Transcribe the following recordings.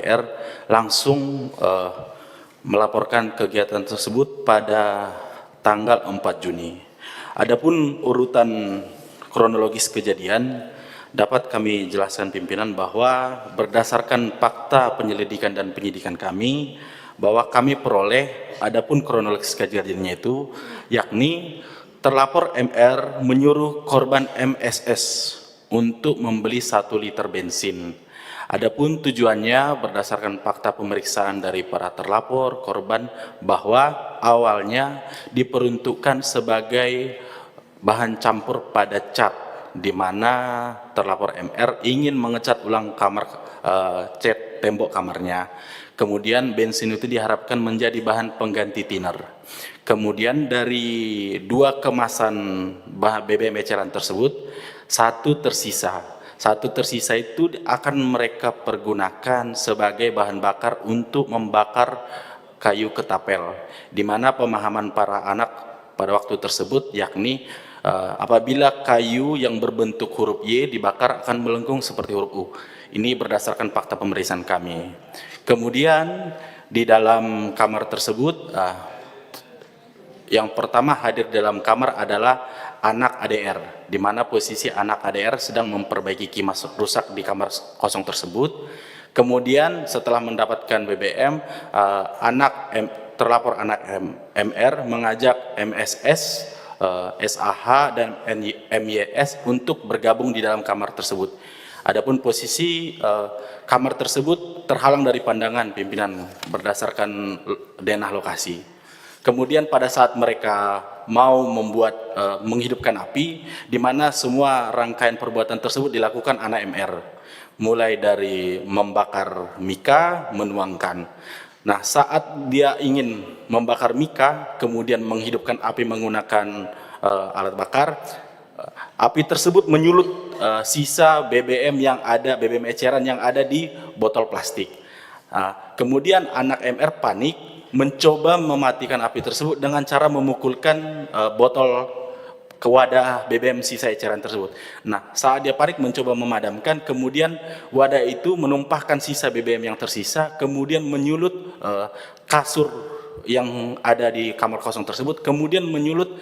R langsung melaporkan kegiatan tersebut pada tanggal 4 Juni. Adapun urutan kronologis kejadian dapat kami jelaskan pimpinan bahwa berdasarkan fakta penyelidikan dan penyidikan kami, bahwa kami peroleh adapun kronologis kejadiannya itu yakni terlapor MR menyuruh korban MSS untuk membeli 1 liter bensin. Adapun tujuannya berdasarkan fakta pemeriksaan dari para terlapor korban bahwa awalnya diperuntukkan sebagai bahan campur pada cat, di mana terlapor MR ingin mengecat ulang kamar cat tembok kamarnya. Kemudian bensin itu diharapkan menjadi bahan pengganti thinner. Kemudian dari 2 kemasan BBM eceran tersebut, 1 tersisa. 1 tersisa itu akan mereka pergunakan sebagai bahan bakar untuk membakar kayu ketapel, di mana pemahaman para anak pada waktu tersebut yakni apabila kayu yang berbentuk huruf Y dibakar akan melengkung seperti huruf U. Ini berdasarkan fakta pemeriksaan kami. Kemudian di dalam kamar tersebut yang pertama hadir dalam kamar adalah anak ADR, di mana posisi anak ADR sedang memperbaiki kipas rusak di kamar kosong tersebut. Kemudian setelah mendapatkan BBM, terlapor anak MR mengajak MSS, SAH dan MYS untuk bergabung di dalam kamar tersebut. Adapun posisi kamar tersebut terhalang dari pandangan pimpinan berdasarkan denah lokasi. Kemudian pada saat mereka mau menghidupkan api, di mana semua rangkaian perbuatan tersebut dilakukan anak MR, mulai dari membakar mika, menuangkan. Nah, saat dia ingin membakar mika, kemudian menghidupkan api menggunakan alat bakar, api tersebut menyulut sisa BBM eceran yang ada di botol plastik. Kemudian anak MR panik, mencoba mematikan api tersebut dengan cara memukulkan botol ke wadah BBM sisa eceran tersebut. Nah, saat dia panik mencoba memadamkan, kemudian wadah itu menumpahkan sisa BBM yang tersisa, kemudian menyulut kasur yang ada di kamar kosong tersebut, kemudian menyulut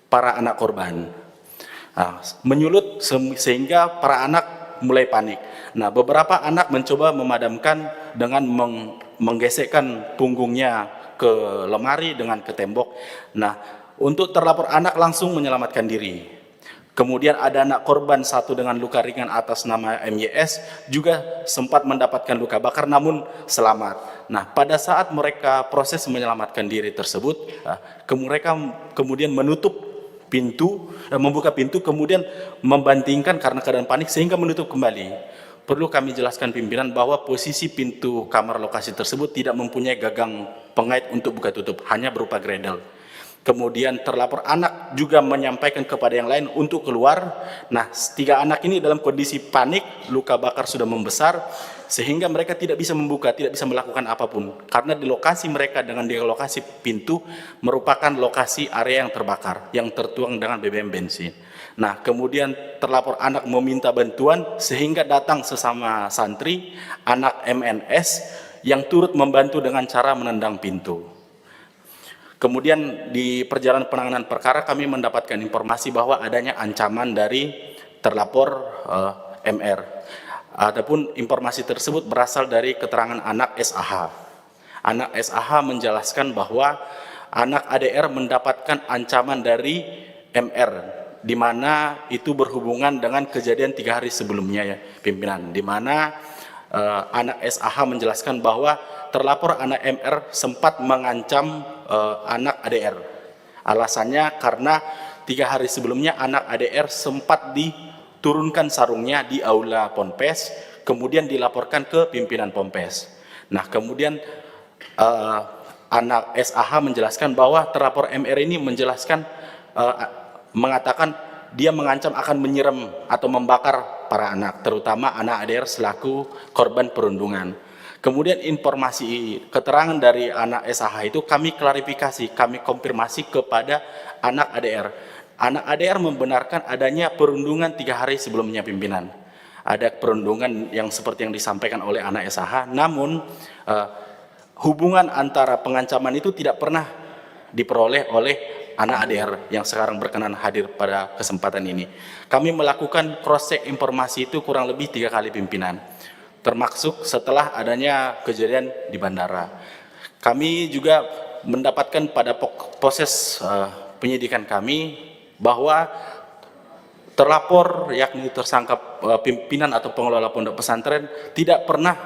para anak korban. Menyulut sehingga para anak mulai panik. Nah, beberapa anak mencoba memadamkan dengan menggesekkan punggungnya ke lemari dengan ke tembok. Nah, untuk terlapor anak langsung menyelamatkan diri. Kemudian ada anak korban 1 dengan luka ringan atas nama MYS juga sempat mendapatkan luka bakar namun selamat. Nah, pada saat mereka proses menyelamatkan diri tersebut, mereka kemudian membuka pintu, kemudian membantingkan karena keadaan panik sehingga menutup kembali. Perlu kami jelaskan pimpinan bahwa posisi pintu kamar lokasi tersebut tidak mempunyai gagang pengait untuk buka tutup, hanya berupa gredel. Kemudian terlapor anak juga menyampaikan kepada yang lain untuk keluar. Nah, 3 anak ini dalam kondisi panik, luka bakar sudah membesar, sehingga mereka tidak bisa membuka, tidak bisa melakukan apapun. Karena di lokasi mereka dengan di lokasi pintu merupakan lokasi area yang terbakar, yang tertuang dengan BBM bensin. Nah, kemudian terlapor anak meminta bantuan sehingga datang sesama santri, anak MNS yang turut membantu dengan cara menendang pintu. Kemudian di perjalanan penanganan perkara kami mendapatkan informasi bahwa adanya ancaman dari terlapor MR. Adapun informasi tersebut berasal dari keterangan anak SAH. Anak SAH menjelaskan bahwa anak ADR mendapatkan ancaman dari MR, di mana itu berhubungan dengan kejadian 3 hari sebelumnya ya pimpinan, di mana anak SAH menjelaskan bahwa terlapor anak MR sempat mengancam anak ADR. Alasannya karena 3 hari sebelumnya anak ADR sempat diturunkan sarungnya di aula Ponpes, kemudian dilaporkan ke pimpinan Ponpes. Nah, kemudian anak SAH menjelaskan bahwa terlapor MR ini mengatakan dia mengancam akan menyiram atau membakar para anak, terutama anak ADR selaku korban perundungan. Kemudian informasi keterangan dari anak SAH itu kami klarifikasi, kami konfirmasi kepada anak ADR. Anak ADR membenarkan adanya perundungan 3 hari sebelumnya pimpinan. ada perundungan yang seperti yang disampaikan oleh anak SAH, namun hubungan antara pengancaman itu tidak pernah diperoleh oleh anak ADR yang sekarang berkenan hadir pada kesempatan ini. Kami melakukan cross check informasi itu kurang lebih 3 kali pimpinan, termasuk setelah adanya kejadian di bandara. Kami juga mendapatkan pada proses penyidikan kami bahwa terlapor yakni tersangka pimpinan atau pengelola pondok pesantren tidak pernah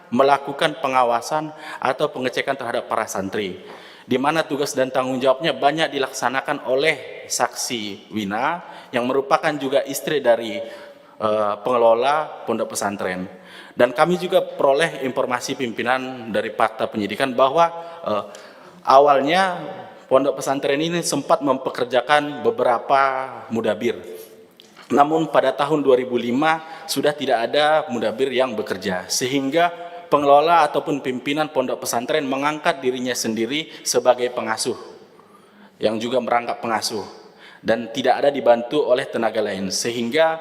melakukan pengawasan atau pengecekan terhadap para santri, di mana tugas dan tanggung jawabnya banyak dilaksanakan oleh saksi Wina yang merupakan juga istri dari pengelola pondok pesantren. Dan kami juga peroleh informasi pimpinan dari fakta penyidikan bahwa awalnya pondok pesantren ini sempat mempekerjakan beberapa mudabir. Namun pada tahun 2005 sudah tidak ada mudabir yang bekerja, sehingga pengelola ataupun pimpinan pondok pesantren mengangkat dirinya sendiri sebagai pengasuh, yang juga merangkap pengasuh, dan tidak ada dibantu oleh tenaga lain. Sehingga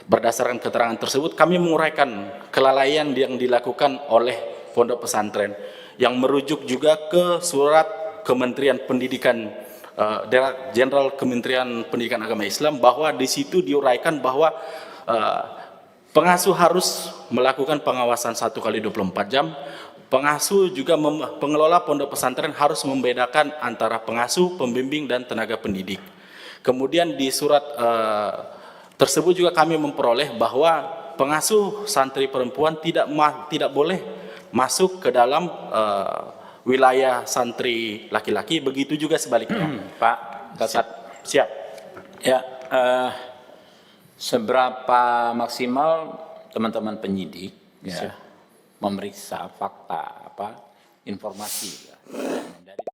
berdasarkan keterangan tersebut kami menguraikan kelalaian yang dilakukan oleh pondok pesantren, yang merujuk juga ke surat Kementerian Pendidikan Jenderal Kementerian Pendidikan Agama Islam, bahwa di situ diuraikan bahwa pengasuh harus melakukan pengawasan 1 kali 24 jam. Pengasuh juga pengelola pondok pesantren harus membedakan antara pengasuh, pembimbing, dan tenaga pendidik. Kemudian di surat tersebut juga kami memperoleh bahwa pengasuh santri perempuan tidak boleh masuk ke dalam wilayah santri laki-laki, begitu juga sebaliknya. Pak Kasat. Siap. Ya, seberapa maksimal teman-teman penyidik ya, memeriksa fakta informasi ya, dari